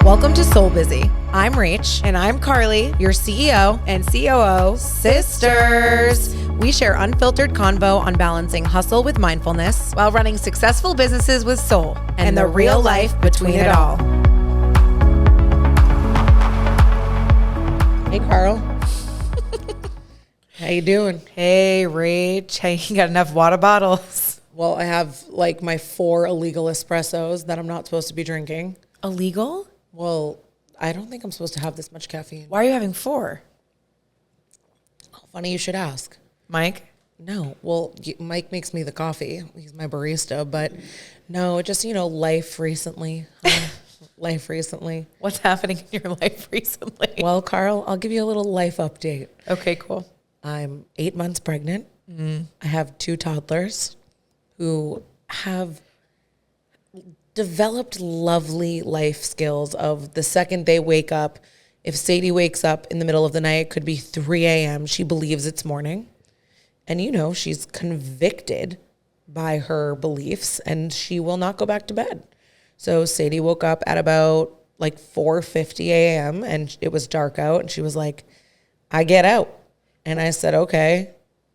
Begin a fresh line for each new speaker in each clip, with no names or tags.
Welcome to Soul Busy. I'm Rach. And I'm Carli, your CEO and COO sisters. We share unfiltered convo on balancing hustle with mindfulness while running successful businesses with soul and the real life between it all.
Hey, Carl. How you doing?
Hey, Rach. Hey, you got enough water bottles?
Well, I have like my 4 illegal espressos that I'm not supposed to be drinking.
Illegal?
Well, I don't think I'm supposed to have this much caffeine.
Why are you having 4?
Oh, funny you should ask.
Mike?
No. Well, Mike makes me the coffee. He's my barista. But no, just, life recently. Life recently.
What's happening in your life recently?
Well, Carl, I'll give you a little life update.
Okay, cool.
I'm 8 months pregnant. I have 2 toddlers who have developed lovely life skills of the second they wake up. If Sadie wakes up in the middle of the night, it could be 3 a.m. She believes it's morning. And, she's convicted by her beliefs and she will not go back to bed. So Sadie woke up at about like 4:50 a.m. and it was dark out. And she was like, I get out. And I said, okay,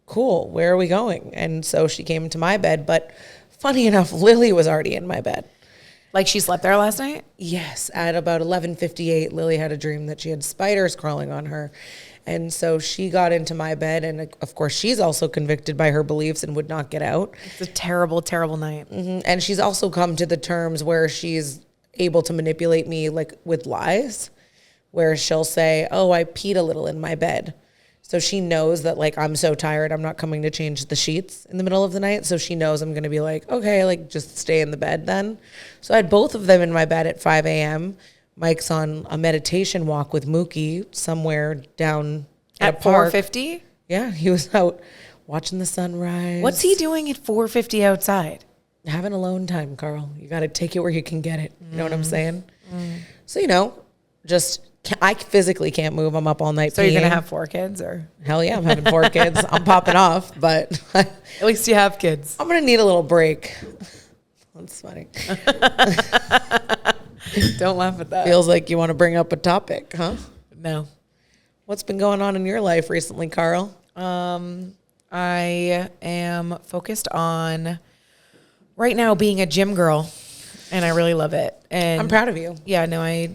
cool. Where are we going? And so she came into my bed. But funny enough, Lily was already in my bed.
Like she slept there last night?
Yes. At about 11:58, Lily had a dream that she had spiders crawling on her. And so she got into my bed. And of course, she's also convicted by her beliefs and would not get out.
It's a terrible, terrible night.
Mm-hmm. And she's also come to the terms where she's able to manipulate me like with lies, where she'll say, oh, I peed a little in my bed. So she knows that like I'm so tired, I'm not coming to change the sheets in the middle of the night. So she knows I'm going to be like, okay, like just stay in the bed then. So I had both of them in my bed at 5 a.m. Mike's on a meditation walk with Mookie somewhere down
at 4:50?
Yeah, he was out watching the sunrise.
What's he doing at 4:50 outside?
Having alone time, Carl. You got to take it where you can get it. You know what I'm saying? So, I physically can't move. I'm up all night.
So you're going to have 4 kids or?
Hell yeah, I'm having 4 kids. I'm popping off, but
at least you have kids.
I'm going to need a little break. That's funny.
Don't laugh at that.
Feels like you want to bring up a topic, huh?
No.
What's been going on in your life recently, Carl?
I am focused on right now being a gym girl, and I really love it. And
I'm proud of you.
Yeah, no, I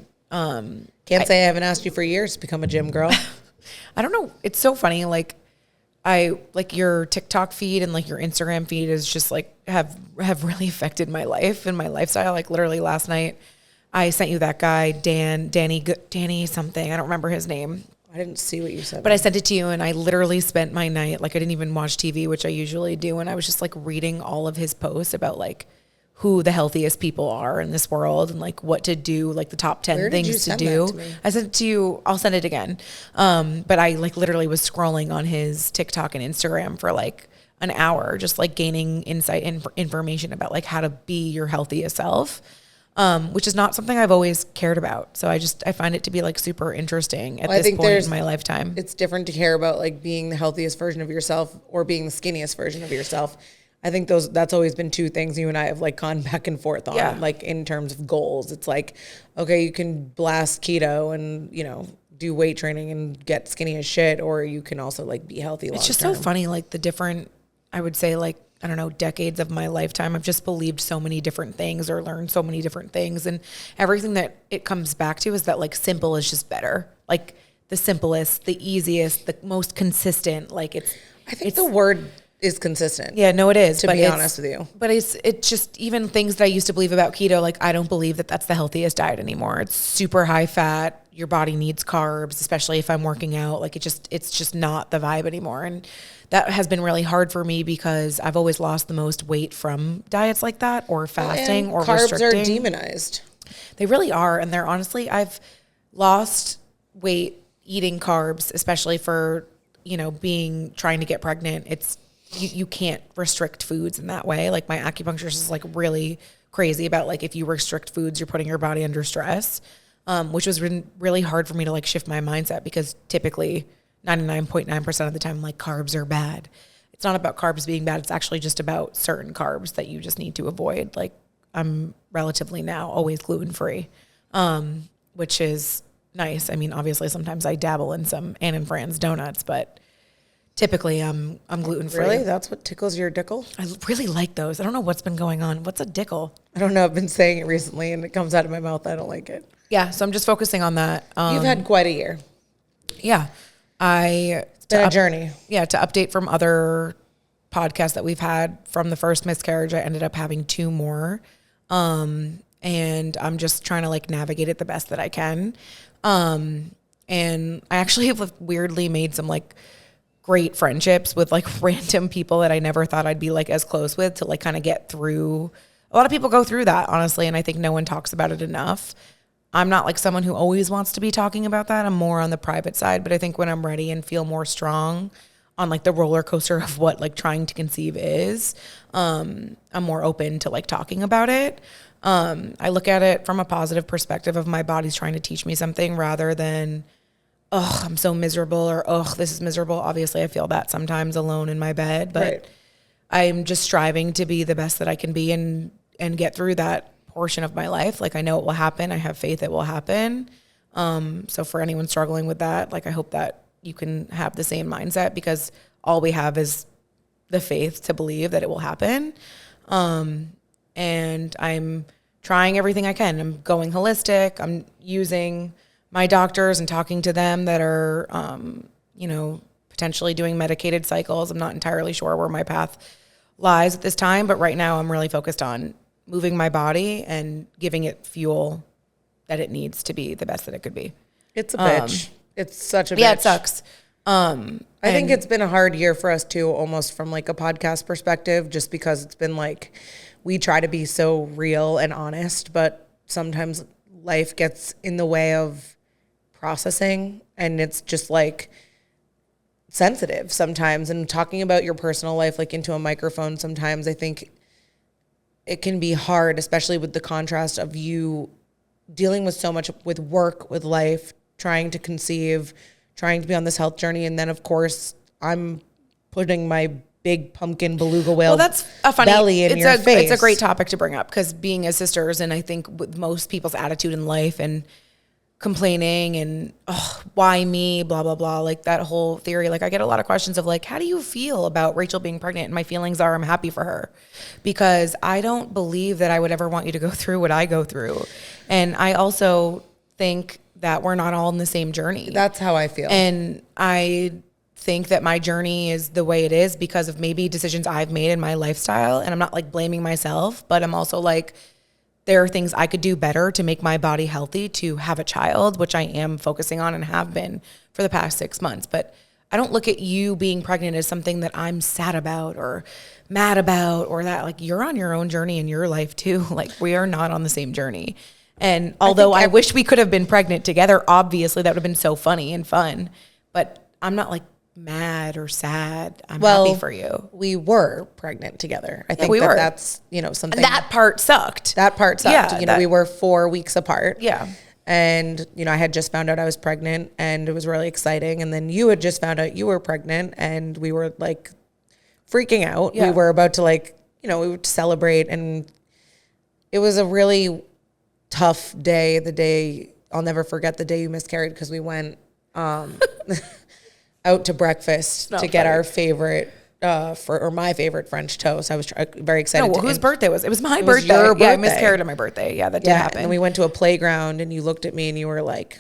say I haven't asked you for years to become a gym girl.
I don't know. It's so funny. Like your TikTok feed and like your Instagram feed is just like have really affected my life and my lifestyle. Like literally last night, I sent you that guy, Danny something. I don't remember his name.
I didn't see what you said.
But I sent it to you and I literally spent my night, like I didn't even watch TV, which I usually do. And I was just like reading all of his posts about like who the healthiest people are in this world and like what to do, like the top 10 things to do. I sent it to you. I'll send it again. But I like literally was scrolling on his TikTok and Instagram for like an hour, just like gaining insight and information about like how to be your healthiest self. Which is not something I've always cared about. So I find it to be like super interesting at this point in my lifetime.
It's different to care about like being the healthiest version of yourself or being the skinniest version of yourself. I think that's always been 2 things you and I have like gone back and forth on, like in terms of goals. It's like, okay, you can blast keto and, do weight training and get skinny as shit, or you can also like be healthy long term.
It's just so funny, like the different, I would say like, I don't know, decades of my lifetime, I've just believed so many different things or learned so many different things. And everything that it comes back to is that like simple is just better. Like the simplest, the easiest, the most consistent. Like
I think the word is consistent.
Yeah, no, it is.
To be honest with you.
But it's just even things that I used to believe about keto, like I don't believe that that's the healthiest diet anymore. It's super high fat. Your body needs carbs, especially if I'm working out. Like it's just not the vibe anymore. And that has been really hard for me because I've always lost the most weight from diets like that or fasting or
carbs
restricting.
Carbs are demonized.
They really are. And they're honestly, I've lost weight eating carbs, especially for, trying to get pregnant. It's, you can't restrict foods in that way. Like my acupuncturist is like really crazy about like, if you restrict foods, you're putting your body under stress, which was really hard for me to like shift my mindset because typically 99.9% of the time, like carbs are bad. It's not about carbs being bad. It's actually just about certain carbs that you just need to avoid. Like I'm relatively now always gluten-free, which is nice. I mean, obviously sometimes I dabble in some Ann and Fran's donuts, but typically I'm gluten-free.
Really? That's what tickles your dickle?
I really like those. I don't know what's been going on. What's a dickle?
I don't know. I've been saying it recently and it comes out of my mouth. I don't like it.
Yeah, so I'm just focusing on that.
You've had quite a year.
Yeah.
It's been a journey.
Yeah, to update from other podcasts that we've had from the first miscarriage, I ended up having 2 more. And I'm just trying to like navigate it the best that I can. And I actually have weirdly made some like great friendships with like random people that I never thought I'd be like as close with to like kind of get through. A lot of people go through that, honestly, and I think no one talks about it enough. I'm not like someone who always wants to be talking about that. I'm more on the private side, but I think when I'm ready and feel more strong on like the roller coaster of what like trying to conceive is, I'm more open to like talking about it. I look at it from a positive perspective of my body's trying to teach me something rather than, oh, I'm so miserable or, oh, this is miserable. Obviously, I feel that sometimes alone in my bed, but
Right.
I'm just striving to be the best that I can be and get through that portion of my life. Like I know it will happen. I have faith it will happen. So for anyone struggling with that, like I hope that you can have the same mindset because all we have is the faith to believe that it will happen. And I'm trying everything I can. I'm going holistic. I'm using my doctors and talking to them that are, potentially doing medicated cycles. I'm not entirely sure where my path lies at this time, but right now I'm really focused on moving my body and giving it fuel that it needs to be the best that it could be.
It's a bitch. It's such a bitch.
Yeah, it sucks.
I think it's been a hard year for us too, almost from like a podcast perspective, just because it's been like, we try to be so real and honest, but sometimes life gets in the way of processing and it's just like sensitive sometimes. And talking about your personal life, like into a microphone, sometimes I think it can be hard, especially with the contrast of you dealing with so much with work, with life, trying to conceive, trying to be on this health journey. And then of course I'm putting my big pumpkin beluga whale
that's a funny
belly in your face.
It's a great topic to bring up because being as sisters, and I think with most people's attitude in life and complaining and why me, blah, blah, blah, like that whole theory. Like I get a lot of questions of like, how do you feel about Rachel being pregnant? And my feelings are I'm happy for her because I don't believe that I would ever want you to go through what I go through. And I also think that we're not all in the same journey.
That's how I feel.
And I think that my journey is the way it is because of maybe decisions I've made in my lifestyle. And I'm not like blaming myself, but I'm also like, there are things I could do better to make my body healthy to have a child, which I am focusing on and have been for the past 6 months. But I don't look at you being pregnant as something that I'm sad about or mad about or that like you're on your own journey in your life too. Like we are not on the same journey. And although I wish we could have been pregnant together, obviously that would have been so funny and fun, but I'm not like mad or sad. I'm happy for you.
We were pregnant together. I think
we were.
That's, something.
That part sucked.
That part sucked.
Yeah,
we were 4 weeks apart.
Yeah.
And, I had just found out I was pregnant and it was really exciting. And then you had just found out you were pregnant and we were like freaking out.
Yeah.
We were about to we would celebrate. And it was a really tough day. The day, I'll never forget the day you miscarried because we went out to breakfast to get our favorite my favorite French toast. I was very excited.
No, whose birthday was it? It was my birthday.
Your birthday.
Yeah, I miscarried on my birthday. Yeah, that did happen.
And we went to a playground and you looked at me and you were like,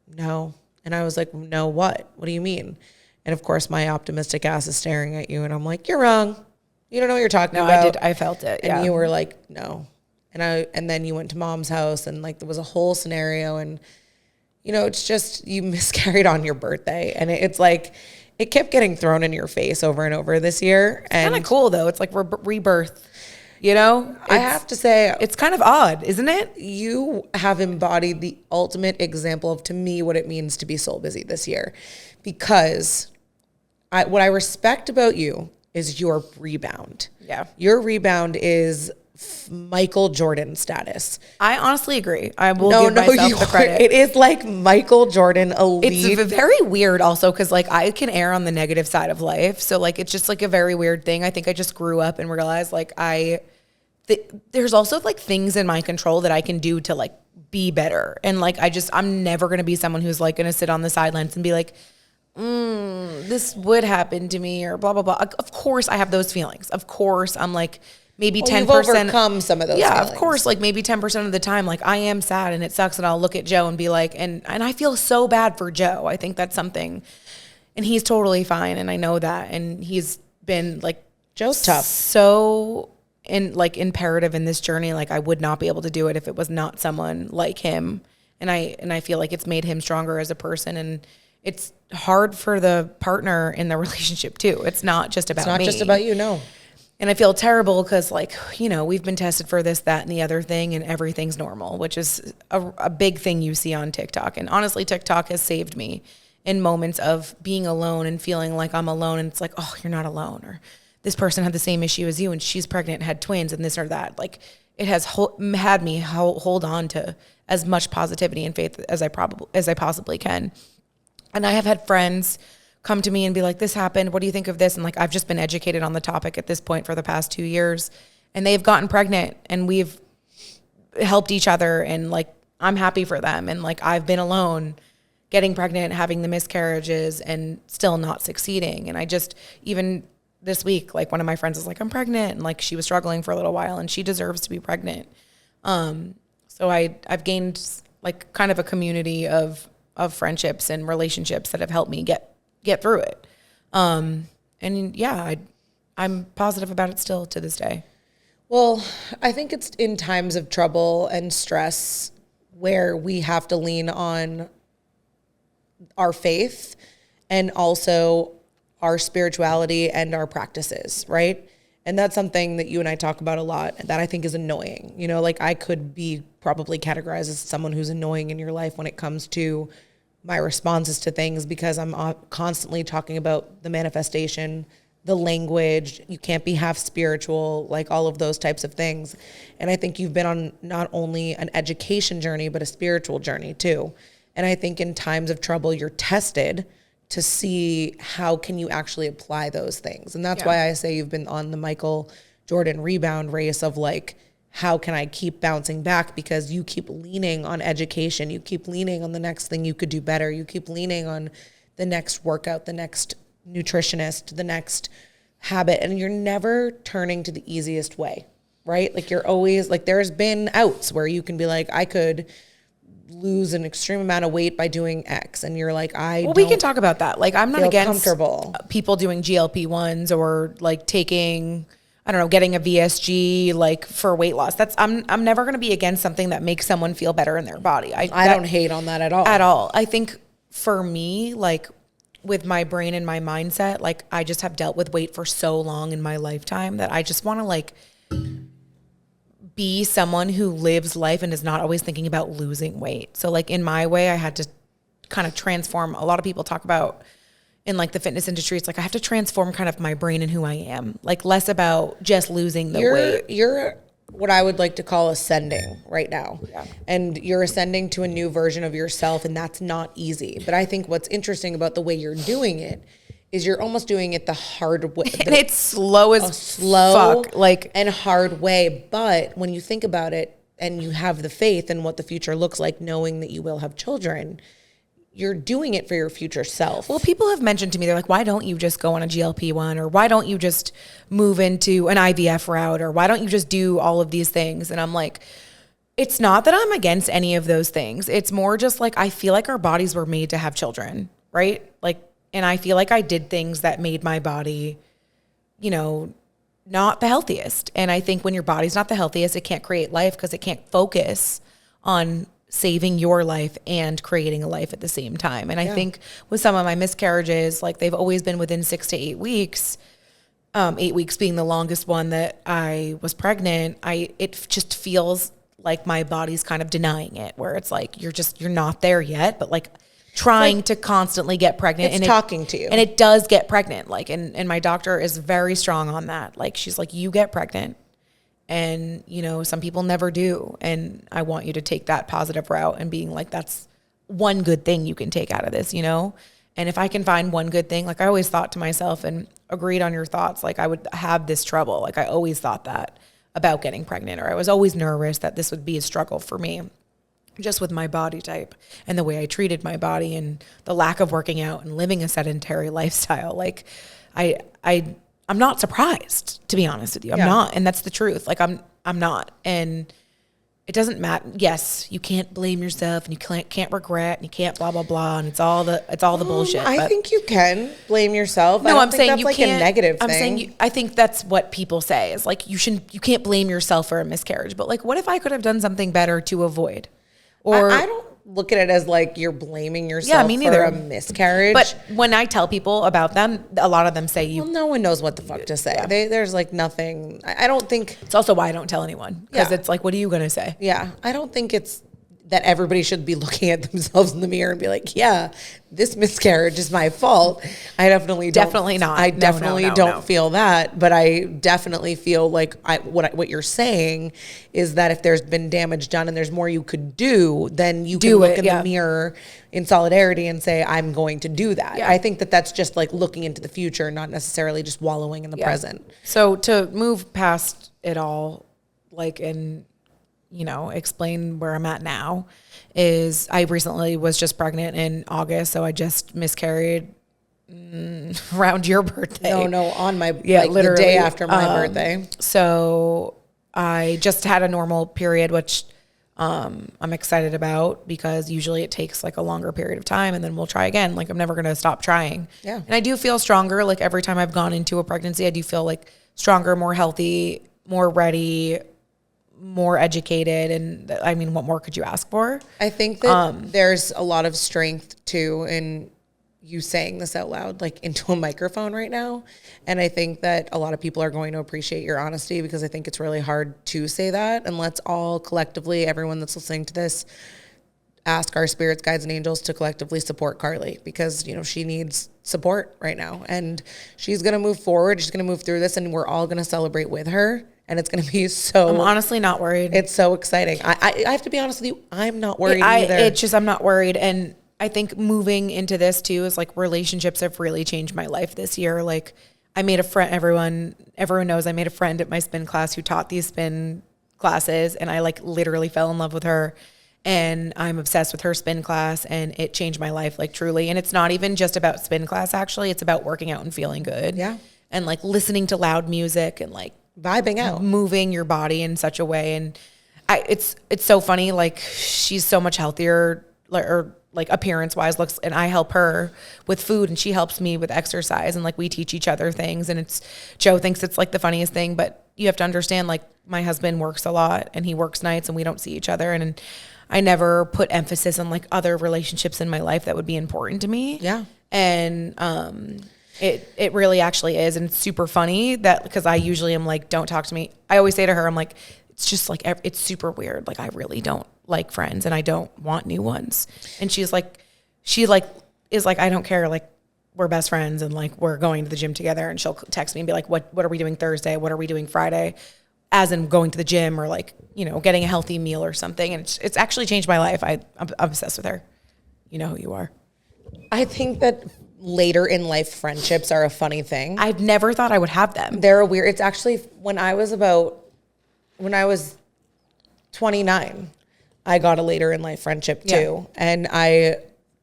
no. And I was like, no, what? What do you mean? And of course my optimistic ass is staring at you and I'm like, you're wrong. You don't know what you're talking about.
I did. I felt it.
And you were like, no. And then you went to mom's house and like there was a whole scenario and it's just you miscarried on your birthday. And it's like, it kept getting thrown in your face over and over this year. And
kind of cool though. It's like rebirth, I
have to say,
it's kind of odd, isn't it?
You have embodied the ultimate example of, to me, what it means to be soul busy this year. Because what I respect about you is your rebound.
Yeah.
Your rebound is Michael Jordan status.
I honestly agree. I will give myself the credit.
It is like Michael Jordan elite.
It's very weird also because like I can err on the negative side of life. So like it's just like a very weird thing. I think I just grew up and realized like there's also like things in my control that I can do to like be better. And like, I'm never going to be someone who's like going to sit on the sidelines and be like, this would happen to me or blah, blah, blah. Of course I have those feelings. Of course I'm like maybe 10%.
You've overcome some of those feelings.
Of course. Like maybe 10% of the time, like I am sad and it sucks. And I'll look at Joe and be like, and I feel so bad for Joe. I think that's something, and he's totally fine. And I know that. And he's been like,
Joe's tough.
So imperative in this journey. Like I would not be able to do it if it was not someone like him. And I feel like it's made him stronger as a person. And it's hard for the partner in the relationship too. It's not just about me.
It's not just about you, no.
And I feel terrible because like, you know, we've been tested for this, that, and the other thing, and everything's normal, which is a big thing you see on TikTok. And honestly, TikTok has saved me in moments of being alone and feeling like I'm alone. And it's like, oh, you're not alone. Or this person had the same issue as you and she's pregnant and had twins and this or that. Like it has had me hold on to as much positivity and faith as I possibly can. And I have had friends come to me and be like, this happened. What do you think of this? And like, I've just been educated on the topic at this point for the past 2 years, and they've gotten pregnant and we've helped each other. And like, I'm happy for them. And like, I've been alone getting pregnant, having the miscarriages and still not succeeding. And I just, even this week, like one of my friends is like, I'm pregnant. And like, she was struggling for a little while and she deserves to be pregnant. So I've gained like kind of a community of friendships and relationships that have helped me get through it. And yeah, I'm positive about it still to this day.
Well, I think it's in times of trouble and stress where we have to lean on our faith and also our spirituality and our practices, right? And that's something that you and I talk about a lot that I think is annoying. You know, like I could be probably categorized as someone who's annoying in your life when it comes to my responses to things, because I'm constantly talking about the manifestation, the language, you can't be half spiritual, like all of those types of things. And I think you've been on not only an education journey, but a spiritual journey too. And I think in times of trouble, you're tested to see how can you actually apply those things. And that's why I say you've been on the Michael Jordan rebound race of like, how can I keep bouncing back? Because you keep leaning on education. You keep leaning on the next thing you could do better. You keep leaning on the next workout, the next nutritionist, the next habit. And you're never turning to the easiest way, right? Like you're always like, there's been outs where you can be like, I could lose an extreme amount of weight by doing X. And you're like,
we can talk about that. Like I'm not against people doing GLP-1s or like taking, I don't know, getting a VSG like for weight loss. I'm never going to be against something that makes someone feel better in their body. I
don't hate on that at all.
At all. I think for me, like with my brain and my mindset, like I just have dealt with weight for so long in my lifetime that I just want to like be someone who lives life and is not always thinking about losing weight. So like in my way, I had to kind of transform. A lot of people talk about in like the fitness industry, it's like I have to transform kind of my brain and who I am, like less about just losing the weight.
You're what I would like to call ascending right now. Yeah. And you're ascending to a new version of yourself, and that's not easy. But I think what's interesting about the way you're doing it is you're almost doing it the hard way.
And it's slow as fuck. Like,
and hard way. But when you think about it and you have the faith in what the future looks like, knowing that you will have children, you're doing it for your future self.
Well, people have mentioned to me, they're like, why don't you just go on a GLP-1, or why don't you just move into an IVF route, or why don't you just do all of these things? And I'm like, it's not that I'm against any of those things. It's more just like, I feel like our bodies were made to have children, right? Like, and I feel like I did things that made my body, you know, not the healthiest. And I think when your body's not the healthiest, it can't create life because it can't focus on saving your life and creating a life at the same time. And I think with some of my miscarriages, like they've always been within 6 to 8 weeks, 8 weeks being the longest one that I was pregnant. It just feels like my body's kind of denying it, where it's like, you're not there yet, but like trying to constantly get pregnant.
It's talking to you.
And it does get pregnant. Like, and my doctor is very strong on that. Like, she's like, you get pregnant. And, you know, some people never do. And I want you to take that positive route and being like, that's one good thing you can take out of this, you know? And if I can find one good thing, like I always thought to myself and agreed on your thoughts, like I would have this trouble. Like I always thought that about getting pregnant, or I was always nervous that this would be a struggle for me. just with my body type and the way I treated my body and the lack of working out and living a sedentary lifestyle. Like I'm not surprised, to be honest with you. I'm not. And that's the truth. Like I'm not. And it doesn't matter. Yes, you can't blame yourself and you can't regret and you can't blah, blah, blah. And it's all the bullshit.
I think you can blame yourself.
No, I'm saying
that's
you
like
can't.
A negative
I'm
thing.
saying I think that's what people say is like, you can't blame yourself for a miscarriage. But like, what if I could have done something better to avoid? Or
I don't look at it as like you're blaming yourself for a miscarriage.
But when I tell people about them, a lot of them say
well, no one knows what the fuck to say. Yeah. There's like nothing. I don't think.
It's also why I don't tell anyone. Because it's like, what are you going to say?
Yeah. I don't think it's that everybody should be looking at themselves in the mirror and be like, yeah, this miscarriage is my fault. I definitely don't.
Definitely not.
I definitely don't feel that. But I definitely feel like what you're saying is that if there's been damage done and there's more you could do, then you can look in the mirror in solidarity and say, I'm going to do that. Yeah. I think that that's just like looking into the future, not necessarily just wallowing in the present.
So to move past it all, like explain where I'm at now is I recently was just pregnant in August. So I just miscarried around your birthday.
No, on my, literally the day after my birthday.
So I just had a normal period, which I'm excited about because usually it takes like a longer period of time and then we'll try again. Like I'm never going to stop trying. Yeah. And I do feel stronger. Like every time I've gone into a pregnancy, I do feel like stronger, more healthy, more ready, more educated. And I mean, what more could you ask for?
I think that there's a lot of strength too in you saying this out loud, like into a microphone right now. And I think that a lot of people are going to appreciate your honesty because I think it's really hard to say that. And let's all collectively, everyone that's listening to this, ask our spirits, guides, and angels to collectively support Carli because, she needs support right now. And she's going to move forward. She's going to move through this and we're all going to celebrate with her. And it's going to be so...
I'm honestly not worried.
It's so exciting. I have to be honest with you. I'm not worried either.
It's just I'm not worried. And I think moving into this too is like relationships have really changed my life this year. Like I made a friend, everyone knows I made a friend at my spin class who taught these spin classes. And I like literally fell in love with her. And I'm obsessed with her spin class and it changed my life like truly. And it's not even just about spin class actually. It's about working out and feeling good. Yeah. And like listening to loud music and like
vibing out,
moving your body in such a way. And it's so funny. Like she's so much healthier or like appearance wise looks, and I help her with food and she helps me with exercise. And like we teach each other things and Joe thinks it's like the funniest thing, but you have to understand like my husband works a lot and he works nights and we don't see each other. And I never put emphasis on like other relationships in my life that would be important to me. Yeah. And, It really actually is. And it's super funny that because I usually am like, don't talk to me. I always say to her, I'm like, it's just like, it's super weird. Like I really don't like friends and I don't want new ones. And she is like, I don't care. Like we're best friends and like we're going to the gym together. And she'll text me and be like, what are we doing Thursday? What are we doing Friday? As in going to the gym or like, getting a healthy meal or something. And it's actually changed my life. I'm obsessed with her. You know who you are.
I think that later in life friendships are a funny thing.
I've never thought I would have them.
They're a weird. It's actually when I was 29, I got a later in life friendship too. Yeah. And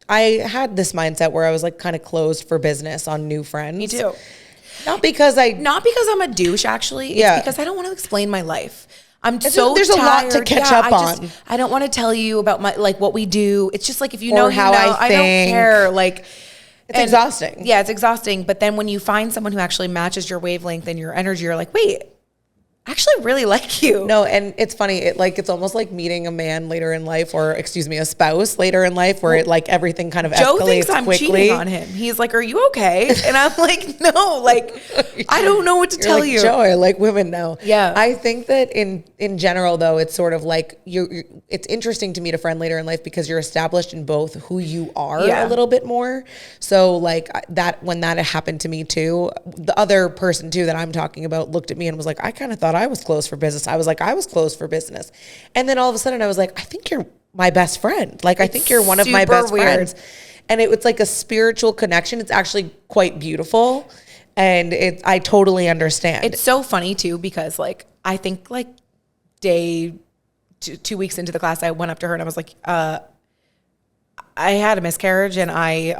I had this mindset where I was like kind of closed for business on new friends.
Me too.
Not because I'm a douche
actually. It's because I don't want to explain my life. There's
tired. A lot to catch up on.
I don't want to tell you about my like what we do. It's just like if you know how I don't care. Like
it's exhausting.
Yeah, it's exhausting. But then when you find someone who actually matches your wavelength and your energy, you're like, wait, I actually really like you.
No, and it's funny. It's almost like meeting a man later in life, or a spouse later in life, where everything kind of
Joe
escalates
thinks I'm
quickly.
Cheating on him. He's like, "Are you okay?" And I'm like, "No, like I don't know what to tell you."
Joe, I like women now.
Yeah,
I think that in general, though, it's sort of like it's interesting to meet a friend later in life because you're established in both who you are a little bit more. So like that when that happened to me too, the other person too that I'm talking about looked at me and was like, "I kind of thought I was closed for business." I was like, I was closed for business. And then all of a sudden I was like, I think you're my best friend. Like, I think you're one of my best friends. And it's like a spiritual connection. It's actually quite beautiful. And I totally understand.
It's so funny too, because like, I think like day 2 weeks into the class, I went up to her and I was like, I had a miscarriage and I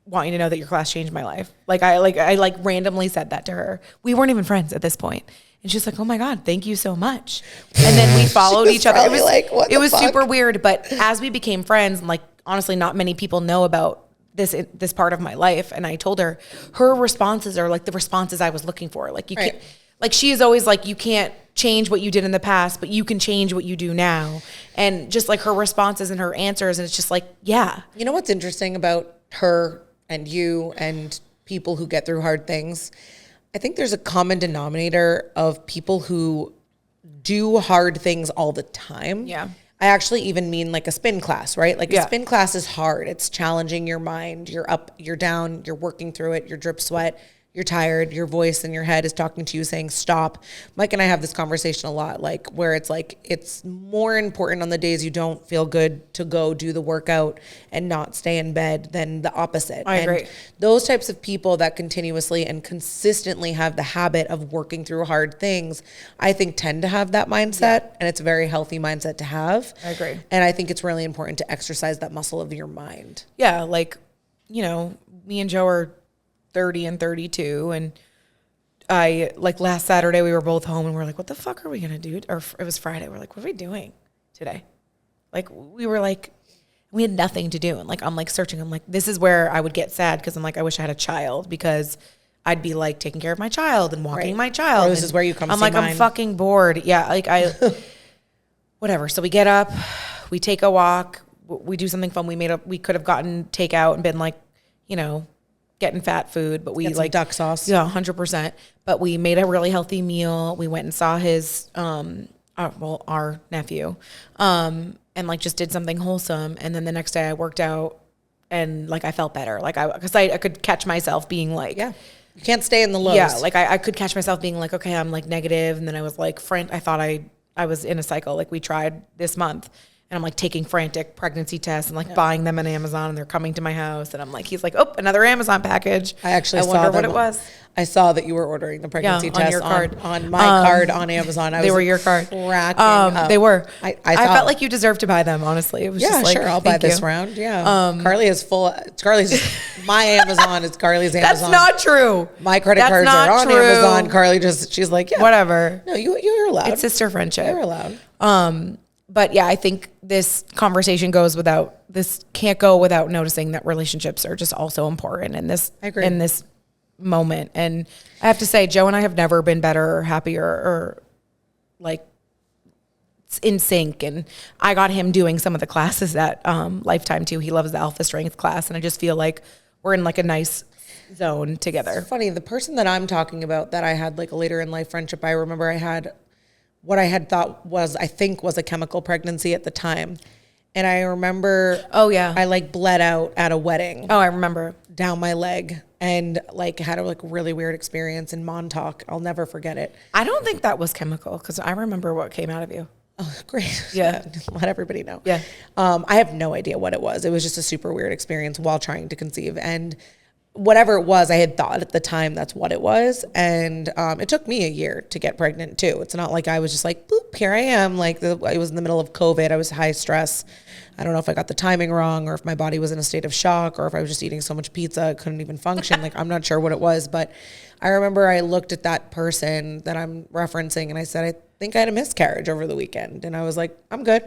want you to know that your class changed my life. I randomly said that to her. We weren't even friends at this point. And she's like, oh my God, thank you so much. And then we followed each other. It was super weird. But as we became friends, like honestly, not many people know about this part of my life. And I told her, her responses are like the responses I was looking for. Like you can't, like she is always like, you can't change what you did in the past, but you can change what you do now. And just like her responses and her answers. And it's just like, yeah.
You know what's interesting about her and you and people who get through hard things? I think there's a common denominator of people who do hard things all the time.
Yeah.
I actually even mean like a spin class, right? Like a spin class is hard. It's challenging your mind. You're up, you're down, you're working through it, you're drip sweat. You're tired, your voice in your head is talking to you saying stop. Mike and I have this conversation a lot, like where it's like, it's more important on the days you don't feel good to go do the workout and not stay in bed than the opposite.
I agree.
Those types of people that continuously and consistently have the habit of working through hard things, I think tend to have that mindset, and it's a very healthy mindset to have.
I agree.
And I think it's really important to exercise that muscle of your mind.
Yeah, like, you know, me and Joe are 30 and 32, and I like last Saturday we were both home and we're like, what the fuck are we gonna do? Or it was Friday, we're like, what are we doing today? Like we were like, we had nothing to do, and like I'm like searching, I'm like, this is where I would get sad because I'm like, I wish I had a child, because I'd be like taking care of my child and walking my child.
Or this is where you come.
I'm like, I'm fucking bored. Yeah, like I whatever. So we get up, we take a walk, we do something fun. We could have gotten takeout and been like, you know, getting fat food, but we like
duck sauce.
Yeah, 100%. But we made a really healthy meal. We went and saw his, our nephew, and like just did something wholesome. And then the next day I worked out and like I felt better. Like because I could catch myself being like,
you can't stay in the lows.
Yeah, like I could catch myself being like, okay, I'm like negative. And then I was like, I thought I was in a cycle. Like we tried this month. And I'm like taking frantic pregnancy tests and like buying them on Amazon, and they're coming to my house. And I'm like, he's like, oh, another Amazon package.
I
wonder what it was.
I saw that you were ordering the pregnancy test
on your card.
On my card on Amazon.
They were your card.
Cracking up.
They were.
I
felt like you deserved to buy them, honestly. It was just like,
sure, I'll buy this round. Yeah. Carly is full. Carly's my Amazon is Carly's Amazon.
That's not true.
My credit cards are on Amazon. Carly she's like, yeah.
Whatever.
No, you're allowed.
It's sister friendship.
You're allowed.
But yeah, I think this conversation can't go without noticing that relationships are just also important in this moment. And I have to say, Joe and I have never been better or happier or like in sync. And I got him doing some of the classes at Lifetime too. He loves the Alpha Strength class, and I just feel like we're in like a nice zone together.
It's funny, the person that I'm talking about that I had like a later in life friendship, I remember I had what I had thought was, I think was a chemical pregnancy at the time. And I remember, I like bled out at a wedding.
Oh, I remember.
Down my leg, and like had a like really weird experience in Montauk. I'll never forget it.
I don't think that was chemical, because I remember what came out of you.
Oh, great.
Yeah.
Let everybody know.
Yeah.
I have no idea what it was. It was just a super weird experience while trying to conceive. And whatever it was, I had thought at the time that's what it was. And it took me a year to get pregnant too. It's not like I was just like, boop, here I am. Like I was in the middle of COVID. I was high stress. I don't know if I got the timing wrong, or if my body was in a state of shock, or if I was just eating so much pizza I couldn't even function. Like I'm not sure what it was, but I remember I looked at that person that I'm referencing and I said, I think I had a miscarriage over the weekend. And I was like, I'm good.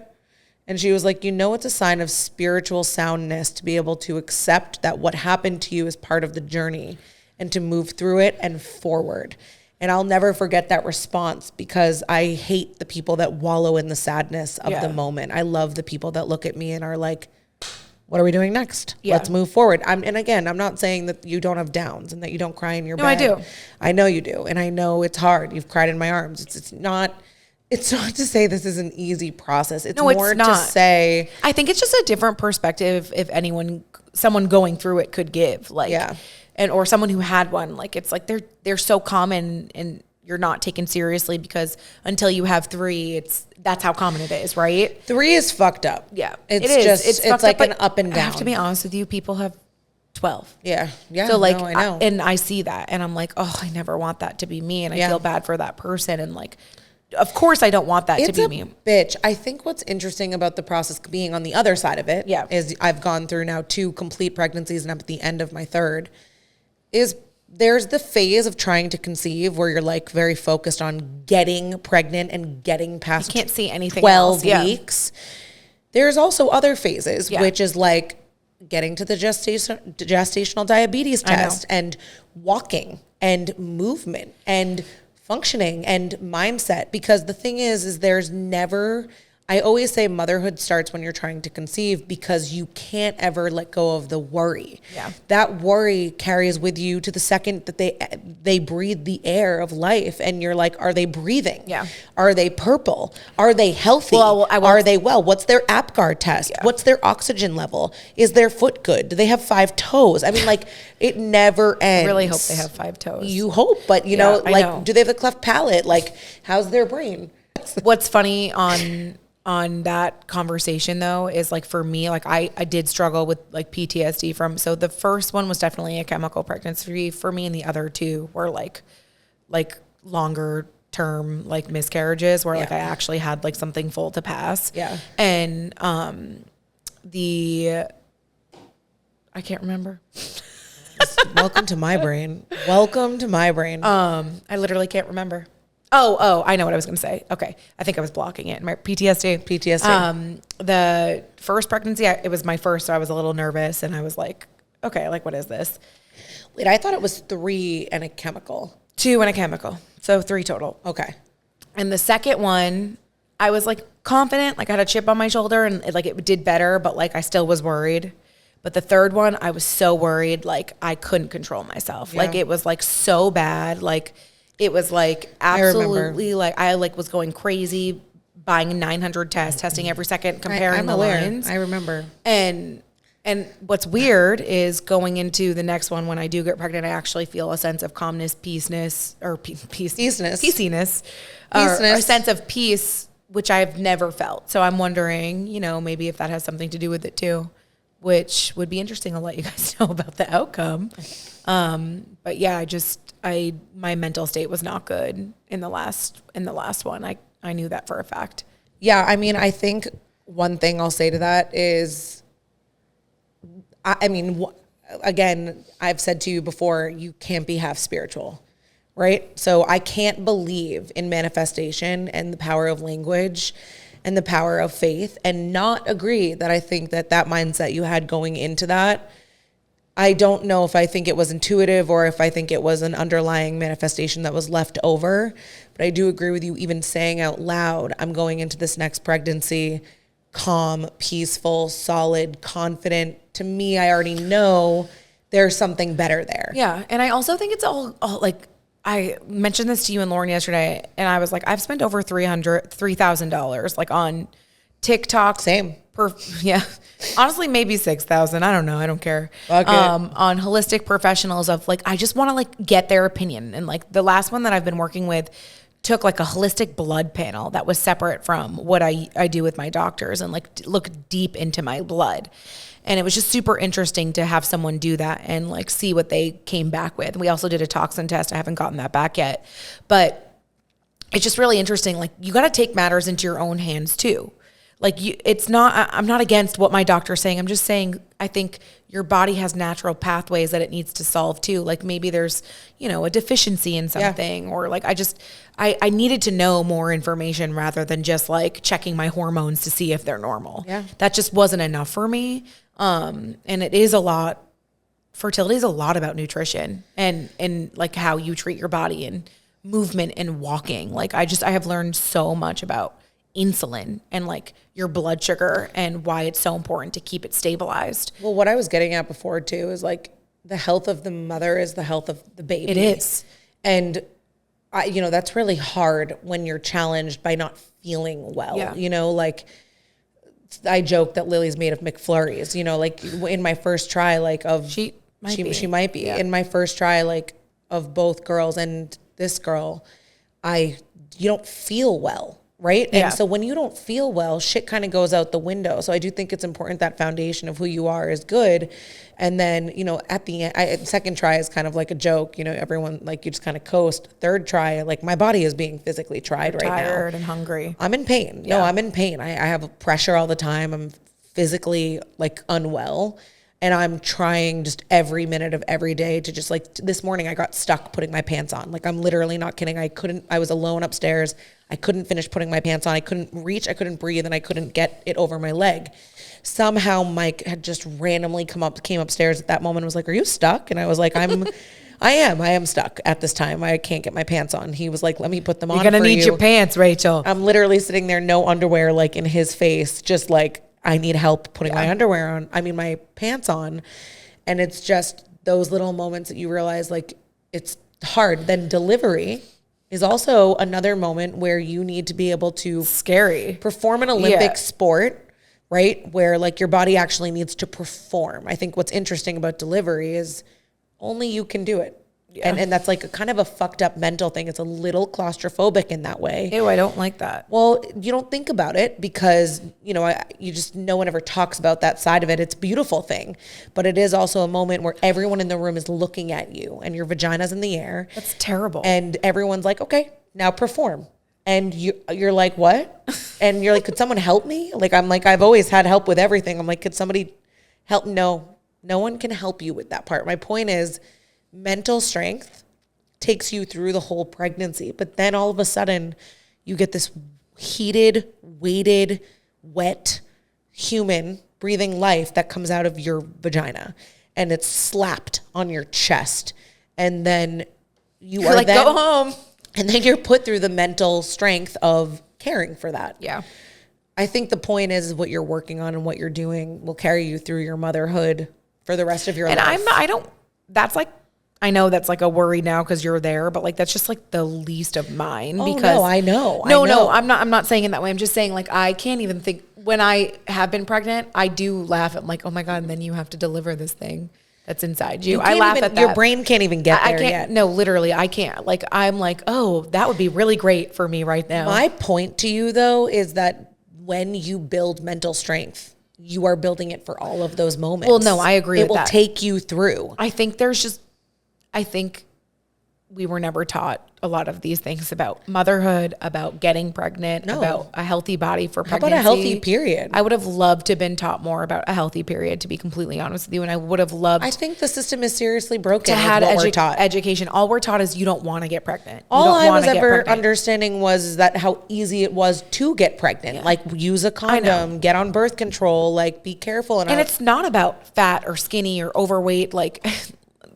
And she was like, you know, it's a sign of spiritual soundness to be able to accept that what happened to you is part of the journey and to move through it and forward. And I'll never forget that response, because I hate the people that wallow in the sadness of the moment. I love the people that look at me and are like, what are we doing next?
Yeah.
Let's move forward. And again, I'm not saying that you don't have downs and that you don't cry in your bed.
No, I do.
I know you do. And I know it's hard. You've cried in my arms. It's not to say this is an easy process. It's more to say,
I think it's just a different perspective if someone going through it could give, like, or someone who had one, like, it's like they're so common and you're not taken seriously, because until you have 3, that's how common it is, right?
3 is fucked up.
Yeah,
It's like an up and down.
I have to be honest with you, people have 12.
Yeah.
So like,
I know.
and I see that and I'm like, oh, I never want that to be me. And I feel bad for that person. And like, of course I don't want that to be me.
Bitch. I think what's interesting about the process being on the other side of it is I've gone through now 2 complete pregnancies and I'm at the end of my 3rd, is there's the phase of trying to conceive where you're like very focused on getting pregnant and getting past
you can't see anything
12
else.
weeks. There's also other phases, which is like getting to the gestational diabetes test and walking and movement and functioning and mindset. Because the thing is there's never, I always say motherhood starts when you're trying to conceive because you can't ever let go of the worry.
Yeah.
That worry carries with you to the second that they breathe the air of life and you're like, are they breathing?
Yeah.
Are they purple? Are they healthy?
Well,
are they well? What's their APGAR test? Yeah. What's their oxygen level? Is their foot good? Do they have 5 toes? I mean, like, it never ends.
I really hope they have 5 toes.
You hope, but you know, like, do they have a cleft palate? Like, how's their brain?
What's funny on that conversation though is like for me, like I did struggle with like PTSD from, so the first one was definitely a chemical pregnancy for me, and the other 2 were like longer term like miscarriages where like I actually had like something full to pass. Yeah. And I can't remember.
Welcome to my brain. Welcome to my brain.
I literally can't remember. Oh, I know what I was going to say. Okay. I think I was blocking it. My PTSD. The first pregnancy, it was my first, so I was a little nervous and I was like, okay, like, what is this?
Wait, I thought it was 3 and a chemical.
2 and a chemical. So 3 total.
Okay.
And the second one, I was like confident, like I had a chip on my shoulder and it did better, but like I still was worried. But the third one, I was so worried, like I couldn't control myself. Yeah. Like it was like so bad. Like it was like absolutely like I like was going crazy, buying 900 tests, testing every second, comparing the lines.
I remember.
And what's weird is going into the next one, when I do get pregnant, I actually feel a sense of calmness, peaceness, or a sense of peace, which I've never felt. So I'm wondering, you know, maybe if that has something to do with it too, which would be interesting. I'll let you guys know about the outcome. But yeah, my mental state was not good in the last one. I knew that for a fact.
Yeah. I mean, I think one thing I'll say to that is, I mean, again, I've said to you before, you can't be half spiritual, right? So I can't believe in manifestation and the power of language and the power of faith and not agree that I think that mindset you had going into that, I don't know if I think it was intuitive or if I think it was an underlying manifestation that was left over, but I do agree with you even saying out loud, I'm going into this next pregnancy calm, peaceful, solid, confident. To me, I already know there's something better there.
Yeah. And I also think it's all like, I mentioned this to you and Lauren yesterday, and I was like, I've spent over $3,000 like on TikTok.
Same.
Honestly, maybe 6,000. I don't know. I don't care. On holistic professionals of like, I just want to like get their opinion. And like the last one that I've been working with took like a holistic blood panel that was separate from what I do with my doctors and like look deep into my blood. And it was just super interesting to have someone do that and like see what they came back with. We also did a toxin test. I haven't gotten that back yet, but it's just really interesting. Like you got to take matters into your own hands too. Like I'm not against what my doctor's saying. I'm just saying, I think your body has natural pathways that it needs to solve too. Like maybe there's, you know, a deficiency in something or like, I needed to know more information rather than just like checking my hormones to see if they're normal. Yeah. That just wasn't enough for me. And it is fertility is a lot about nutrition and like how you treat your body and movement and walking. Like I have learned so much about insulin and like your blood sugar and why it's so important to keep it stabilized.
Well, what I was getting at before too is like the health of the mother is the health of the baby.
It is.
And that's really hard when you're challenged by not feeling well. Yeah. You know, like I joke that Lily's made of McFlurries, you know, like in my first try, like of she might be in my first try, like of both girls and this girl, you don't feel well. right?
Yeah.
And so when you don't feel well, shit kind of goes out the window. So I do think it's important that foundation of who you are is good. And then, you know, at the end, second try is kind of like a joke, you know, everyone, like, you just kind of coast. Third try, like, my body is being physically tried right now.
Tired and hungry.
I'm in pain.
Yeah.
No, I'm in pain. I have pressure all the time. I'm physically, like, unwell. And I'm trying just every minute of every day to just, like, this morning I got stuck putting my pants on. Like, I'm literally not kidding. I was alone upstairs. I couldn't finish putting my pants on. I couldn't reach, I couldn't breathe, and I couldn't get it over my leg. Somehow Mike had just randomly came upstairs at that moment and was like, "Are you stuck?" And I was like, I am stuck at this time. I can't get my pants on. He was like, "Let me put them on for you."
You're going to need your pants, Rachel.
I'm literally sitting there, no underwear, like, in his face, just like, I need help putting my underwear on. I mean, my pants on. And it's just those little moments that you realize, like, it's hard. Then delivery is also another moment where you need to be able to
Scary.
perform an Olympic sport, right? Where, like, your body actually needs to perform. I think what's interesting about delivery is only you can do it. Yeah. And that's like a kind of a fucked up mental thing. It's a little claustrophobic in that way.
Ew, I don't like that.
Well, you don't think about it because, you know, no one ever talks about that side of it. It's a beautiful thing, but it is also a moment where everyone in the room is looking at you and your vagina's in the air.
That's terrible.
And everyone's like, okay, now perform. And you're like, what? And you're like, could someone help me? Like, I'm like, I've always had help with everything. I'm like, could somebody help? No one can help you with that part. My point is, mental strength takes you through the whole pregnancy, but then all of a sudden you get this heated, weighted, wet human breathing life that comes out of your vagina, and it's slapped on your chest, and then you're like, go home, and then you're put through the mental strength of caring for that.
Yeah.
I think the point is what you're working on and what you're doing will carry you through your motherhood for the rest of your life.
And I know that's like a worry now because you're there, but like that's just like the least of mine. Because
no, I know.
No, I'm not saying it that way. I'm just saying, like, I can't even think when I have been pregnant, I do laugh at, like, oh my God, and then you have to deliver this thing that's inside you. I laugh at that.
Your brain can't even get there yet.
No, literally, I can't. Like, I'm like, oh, that would be really great for me right now.
My point to you, though, is that when you build mental strength, you are building it for all of those moments.
Well, no, I agree with that.
It will take you through.
I think we were never taught a lot of these things about motherhood, about getting pregnant, about a healthy body for pregnancy.
How about a healthy period?
I would have loved to have been taught more about a healthy period, to be completely honest with you. And I would have loved
I think the system is seriously broken
to have
what we're taught.
education. All we're taught is you don't want to get pregnant.
All I was ever understanding was that how easy it was to get pregnant. Yeah. Like, use a condom, get on birth control, like, be careful.
And it's not about fat or skinny or overweight, like...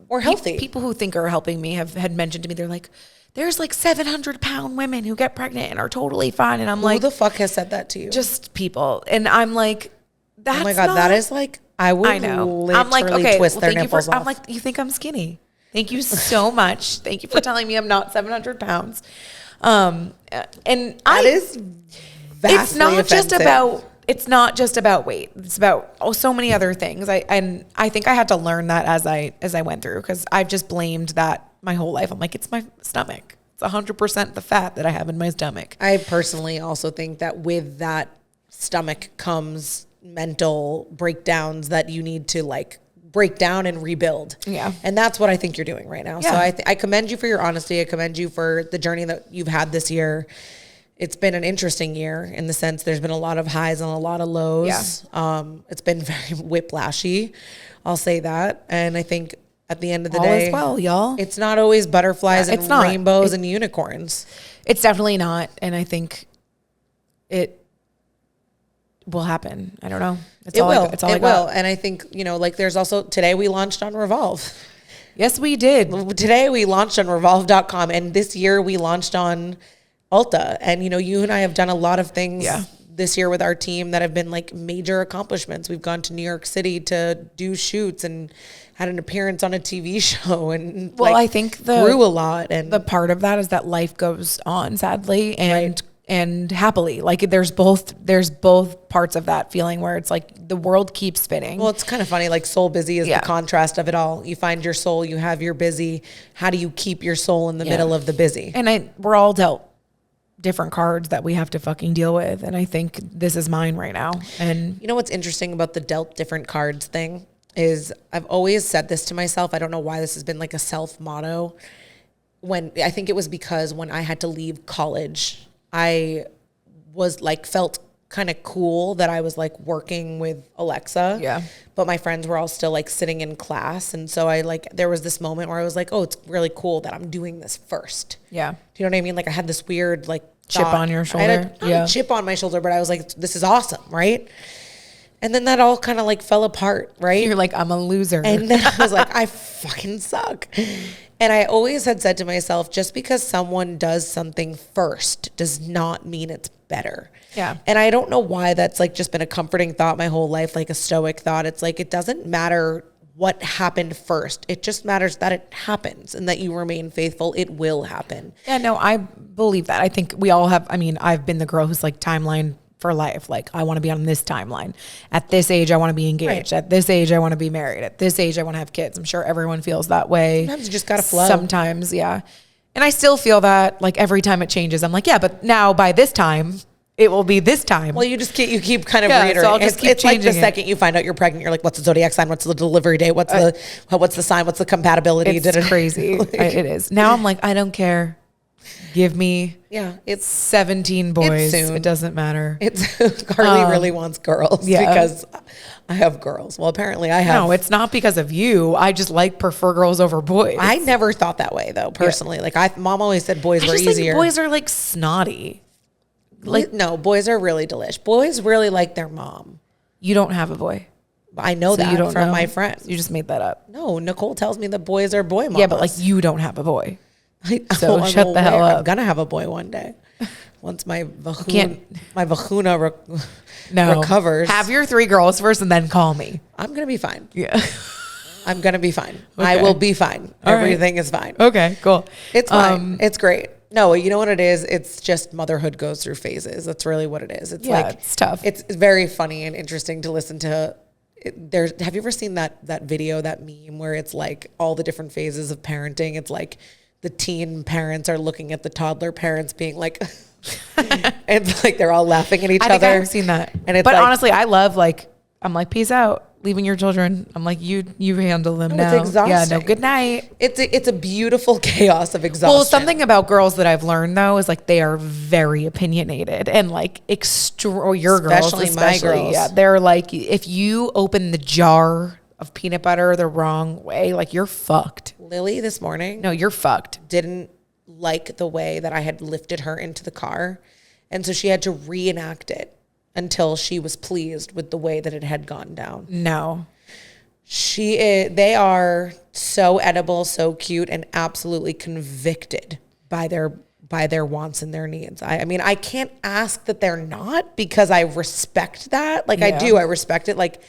or healthy.
People who think are helping me had mentioned to me, they're like, there's like 700-pound women who get pregnant and are totally fine. And I'm like,
who the fuck has said that to you?
Just people. And I'm like, that's
oh my God, that is like, I know. I'm like, okay, twist their nipples off.
I'm like, you think I'm skinny? Thank you so much. Thank you for telling me I'm not 700 pounds. And
that is vastly
it's not
offensive.
It's not just about weight. It's about so many other things. I think I had to learn that as I went through, because I've just blamed that my whole life. I'm like, it's my stomach. It's 100% the fat that I have in my stomach.
I personally also think that with that stomach comes mental breakdowns that you need to, like, break down and rebuild.
Yeah.
And that's what I think you're doing right now. Yeah. So I commend you for your honesty. I commend you for the journey that you've had this year. It's been an interesting year in the sense there's been a lot of highs and a lot of lows. Yeah. It's been very whiplashy. I'll say that. And I think at the end of the day,
all is well, y'all.
It's not always butterflies and rainbows and unicorns.
It's definitely not. And I think it will happen. I don't know.
It will. And I think, you know, like, there's also, today we launched on Revolve.
Yes, we did.
Today we launched on Revolve.com. And this year we launched on Ulta. And, you know, you and I have done a lot of things this year with our team that have been, like, major accomplishments. We've gone to New York City to do shoots and had an appearance on a TV show, and
I think
grew a lot. And
the part of that is that life goes on, sadly, and happily. Like, there's both parts of that feeling where it's like the world keeps spinning.
Well, it's kind of funny. Like, soul busy is the contrast of it all. You find your soul, you have your busy. How do you keep your soul in the middle of the busy?
And we're all dealt different cards that we have to fucking deal with. And I think this is mine right now. And
you know what's interesting about the dealt different cards thing is I've always said this to myself. I don't know why this has been like a self motto. I think it was because when I had to leave college, I was like, felt kind of cool that I was like working with Alexa.
Yeah.
But my friends were all still like sitting in class. And so there was this moment where I was like, oh, it's really cool that I'm doing this first.
yeah.
Do you know what I mean? Like I had this weird like
Chip
thought.
on your
I had
shoulder.
not a chip on my shoulder, but I was like, this is awesome. Right. And then that all kind of like fell apart. Right.
You're like, I'm a loser.
And then I was like, I fucking suck. And I always had said to myself, just because someone does something first does not mean it's better.
Yeah.
And I don't know why that's like just been a comforting thought my whole life, like a stoic thought. It's like, it doesn't matter what happened first. It just matters that it happens and that you remain faithful. It will happen.
Yeah, no, I believe that. I think we all have, I mean, I've been the girl who's like timeline for life. Like I want to be on this timeline. At this age, I want to be engaged.
Right.
At this age, I want to be married. At this age, I want to have kids. I'm sure everyone feels that way.
Sometimes you just got to flow.
Sometimes, yeah. And I still feel that like every time it changes, I'm like, yeah, but now by this time, it will be this time.
Well, you keep kind of
Yeah,
reiterating.
so I'll just keep
it's like the
changing it.
second you find out you're pregnant, you're like, what's the zodiac sign? What's the delivery date? What's the sign? What's the compatibility?
It's crazy. It is. Now I'm like, I don't care. Give me
it's
17 boys.
soon.
It doesn't matter.
Carli really wants girls because I have girls. Well, apparently I have.
No, it's not because of you. I just prefer girls over boys.
I never thought that way though, personally. Like Mom always said boys were
just
easier.
think boys are like snotty.
Like no, boys are really delish. Boys really like their mom.
You don't have a boy.
I know
So
that
you don't
from
know?
my friends.
You just made that up.
No, Nicole tells me that boys are boy mamas.
Yeah, but like you don't have a boy. So
I'm
shut the hell
aware.
up.
I'm gonna have a boy one day. Once my
can't-
vagina
No.
recovers.
Have your 3 girls first and then call me.
I'm gonna be fine.
Yeah.
I'm gonna be fine.
Okay.
I will be fine.
All right.
Everything is fine.
Okay, cool.
It's fine. It's great. No, you know what it is? It's just motherhood goes through phases. That's really what it is. It's
It's tough.
It's very funny and interesting to listen to. Have you ever seen that video, that meme where it's like all the different phases of parenting? It's like the teen parents are looking at the toddler parents being like, it's like they're all laughing at each other.
I think I've seen that.
And it's
but
like,
honestly, I love I'm like, peace out. Leaving your children. I'm like, you handle them now.
it's exhausting.
Yeah, no, good night.
it's a beautiful chaos of exhaustion.
Well, something about girls that I've learned though is like they are very opinionated and like or your
Especially
girls,
my girls.
Yeah, they're like, if you open the jar of peanut butter the wrong way, like you're fucked.
Lily this morning.
No, you're fucked.
Didn't like the way that I had lifted her into the car. And so she had to reenact it until she was pleased with the way that it had gone down.
No.
They are so edible, so cute, and absolutely convicted by their wants and their needs. I mean, I can't ask that they're not because I respect that. Like I do, I respect it. Like,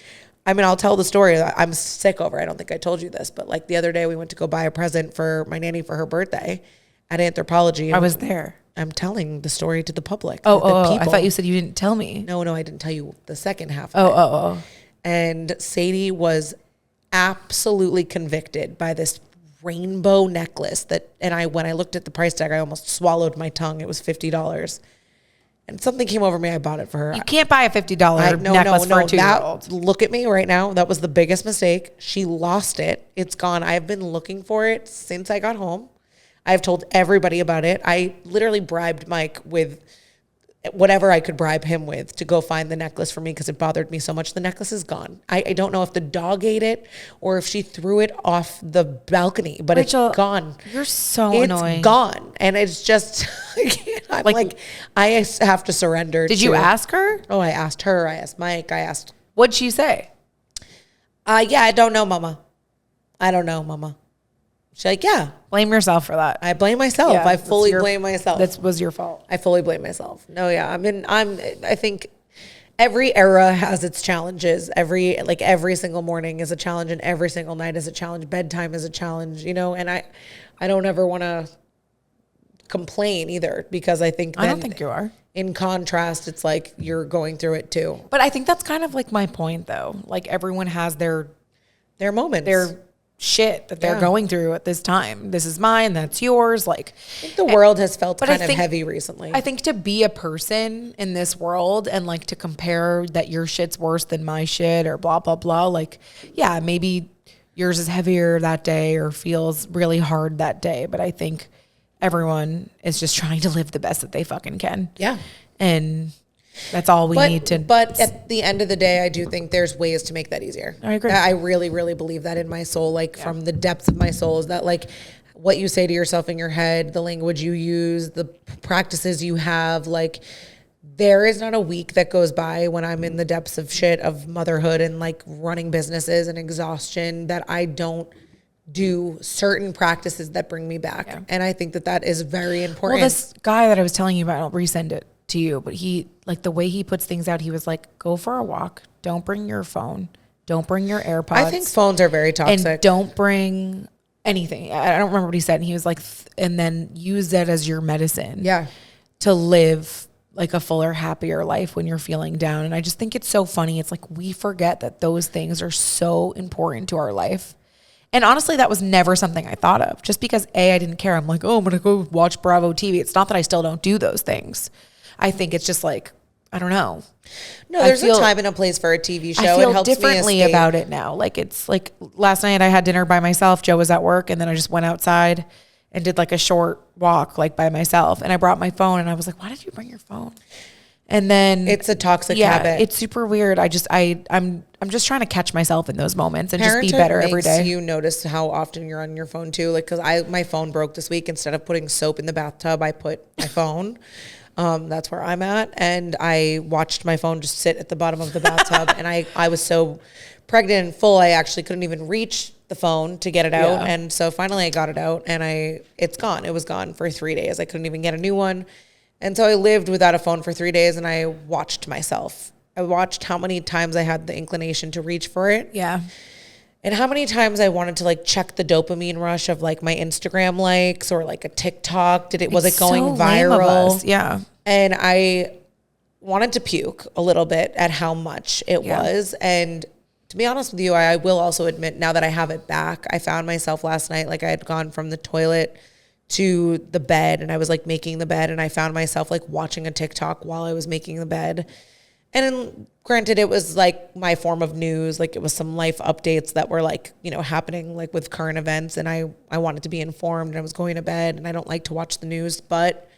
I mean, I'll tell the story. I'm sick over. I don't think I told you this, but like the other day we went to go buy a present for my nanny for her birthday at Anthropology.
I was there.
I'm telling the story to the public.
Oh, I thought you said you didn't tell me.
No, I didn't tell you the second half of it.
Oh.
And Sadie was absolutely convicted by this rainbow necklace when I looked at the price tag, I almost swallowed my tongue. It was $50. And something came over me. I bought it for her.
You can't buy a $50 necklace for a 2-year-old.
Look at me right now. That was the biggest mistake. She lost it. It's gone. I've been looking for it since I got home. I've told everybody about it. I literally bribed Mike with whatever I could bribe him with to go find the necklace for me because it bothered me so much. The necklace is gone. I don't know if the dog ate it or if she threw it off the balcony, but
Rachael,
it's gone.
You're so annoying.
It's gone. And it's just, I'm like, I have to surrender.
Did you ask her?
Oh, I asked her. I asked Mike. I asked.
What'd she say?
Yeah, I don't know, Mama. I don't know, Mama. She's like, yeah.
Blame yourself for that.
I blame myself.
Yeah,
I fully blame myself.
That was your fault.
I fully blame myself. No, yeah. I think every era has its challenges. Every single morning is a challenge and every single night is a challenge. Bedtime is a challenge, and I don't ever want to complain either because I think
I don't think you are.
In contrast, it's like you're going through it too.
But I think that's kind of like my point though. Like everyone has their
moments.
Their shit that they're going through at this time. This is mine, that's yours. Like,
I think the world has felt kind of heavy recently.
I think to be a person in this world and like to compare that your shit's worse than my shit or blah, blah, blah. Like, yeah, maybe yours is heavier that day or feels really hard that day. But I think everyone is just trying to live the best that they fucking can.
Yeah.
And that's all we need to.
But at the end of the day, I do think there's ways to make that easier.
I agree.
I really, really believe that in my soul, like from the depths of my soul, is that like what you say to yourself in your head, the language you use, the practices you have, like there is not a week that goes by when I'm in the depths of shit of motherhood and like running businesses and exhaustion that I don't do certain practices that bring me back. Yeah. And I think that that is very important.
Well, this guy that I was telling you about, I'll resend it to you, but he, like the way he puts things out, he was like, go for a walk. Don't bring your phone. Don't bring your AirPods.
I think phones are very toxic.
And don't bring anything. I don't remember what he said. And he was like, and then use that as your medicine.
Yeah.
To live like a fuller, happier life when you're feeling down. And I just think it's so funny. It's like, we forget that those things are so important to our life. And honestly, that was never something I thought of. Just because I didn't care. I'm like, oh, I'm going to go watch Bravo TV. It's not that I still don't do those things. I think it's just like, I don't know.
No, there's a time and a place for a TV show.
I feel
it helps
differently
me
about it now. Like it's like last night I had dinner by myself. Joe was at work and then I just went outside and did like a short walk like by myself. And I brought my phone and I was like, why did you bring your phone? And then
it's a toxic habit.
It's super weird. I'm just trying to catch myself in those moments and just be better every day.
You notice how often you're on your phone too. Like, cause my phone broke this week. Instead of putting soap in the bathtub, I put my phone. That's where I'm at. And I watched my phone just sit at the bottom of the bathtub. And I was so pregnant and full, I actually couldn't even reach the phone to get it out. Yeah. And so finally I got it out and it's gone. It was gone for 3 days. I couldn't even get a new one. And so I lived without a phone for 3 days and I watched myself. I watched how many times I had the inclination to reach for it.
Yeah.
And how many times I wanted to like check the dopamine rush of like my Instagram likes or like a TikTok. Was it going viral?
Yeah.
And I wanted to puke a little bit at how much it was. And to be honest with you, I will also admit now that I have it back, I found myself last night, like I had gone from the toilet to the bed and I was like making the bed and I found myself like watching a TikTok while I was making the bed. And then, granted, it was like my form of news. Like it was some life updates that were like, happening like with current events. And I wanted to be informed and I was going to bed and I don't like to watch the news, but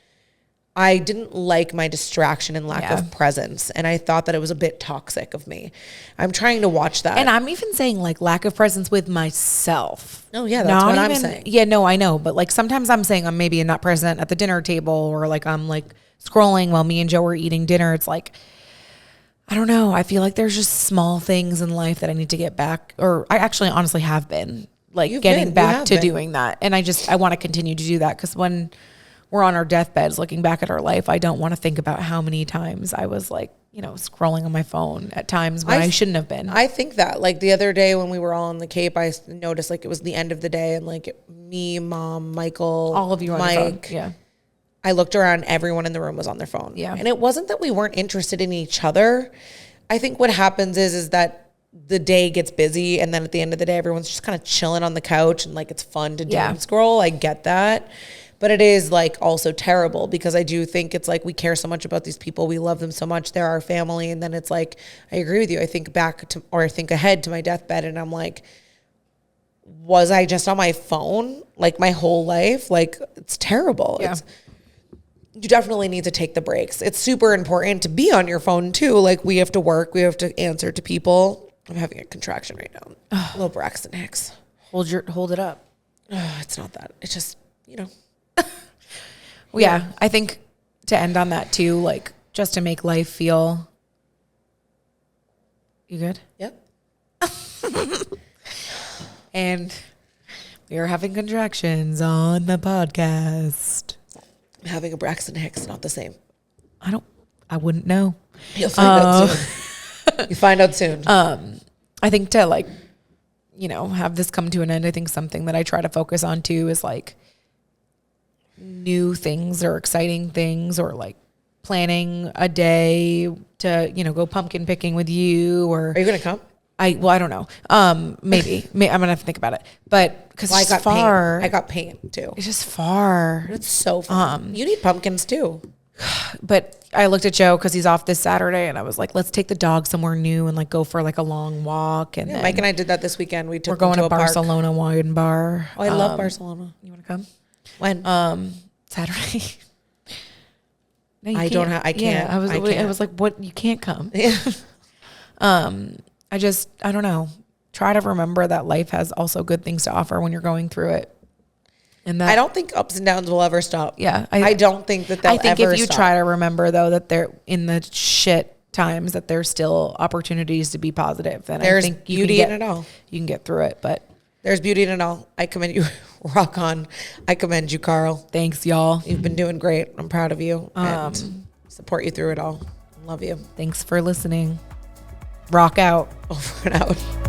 I didn't like my distraction and lack of presence. And I thought that it was a bit toxic of me. I'm trying to watch that.
And I'm even saying like lack of presence with myself.
Oh yeah, that's what I'm saying.
Yeah, no, I know. But like sometimes I'm saying I'm maybe not present at the dinner table or like I'm like scrolling while me and Joe are eating dinner. It's like, I don't know. I feel like there's just small things in life that I need to get back, or I actually honestly have been like getting back to doing that. And I want to continue to do that because when we're on our deathbeds looking back at our life, I don't want to think about how many times I was like, scrolling on my phone at times when I shouldn't have been.
I think that like the other day when we were all on the Cape, I noticed like it was the end of the day and like me, Mom, Michael,
all of you on
Mike,
your phone. Yeah.
I looked around, everyone in the room was on their phone.
Yeah.
And it wasn't that we weren't interested in each other. I think what happens is that the day gets busy and then at the end of the day, everyone's just kind of chilling on the couch and like it's fun to doom scroll. I get that. But it is like also terrible because I do think it's like we care so much about these people. We love them so much. They're our family. And then it's like, I agree with you. I think back to, or I think ahead to my deathbed and I'm like, was I just on my phone like my whole life? Like it's terrible.
Yeah.
You definitely need to take the breaks. It's super important to be on your phone too. Like we have to work. We have to answer to people. I'm having a contraction right now. A little Braxton Hicks.
Hold it up.
It's not that. It's just,
Well, yeah, I think to end on that too, like just to make life feel. You good?
Yep.
And we are having contractions on the podcast.
I'm having a Braxton Hicks, not the same.
I wouldn't know.
You'll find out soon. You find out soon.
I think to like, have this come to an end, I think something that I try to focus on too is like new things or exciting things or like planning a day to, go pumpkin picking with you or.
Are you going to come?
I don't know. Maybe I'm gonna have to think about it. But because it's far,
I got paint too.
it's just far.
It's so fun. You need pumpkins too.
But I looked at Joe because he's off this Saturday, and I was like, let's take the dog somewhere new and like go for like a long walk. And then
Mike and I did that this weekend. We're
going to
a park.
Barcelona wine bar.
Oh, I love Barcelona.
You want to come?
When?
Saturday. No, you
I don't have. I can't.
Yeah, I was like, what? You can't come.
Yeah.
I don't know. Try to remember that life has also good things to offer when you're going through it. And that,
I don't think ups and downs will ever stop.
Yeah.
I don't think that they'll ever stop.
I think if you try to remember though, that they're in the shit times, that there's still opportunities to be positive. Then
there's
I think
beauty in it all.
You can get through it, but
there's beauty in it all. I commend you. Rock on. I commend you, Carl.
Thanks, y'all.
You've been doing great. I'm proud of you and support you through it all. Love you.
Thanks for listening. Rock out.
Over and out.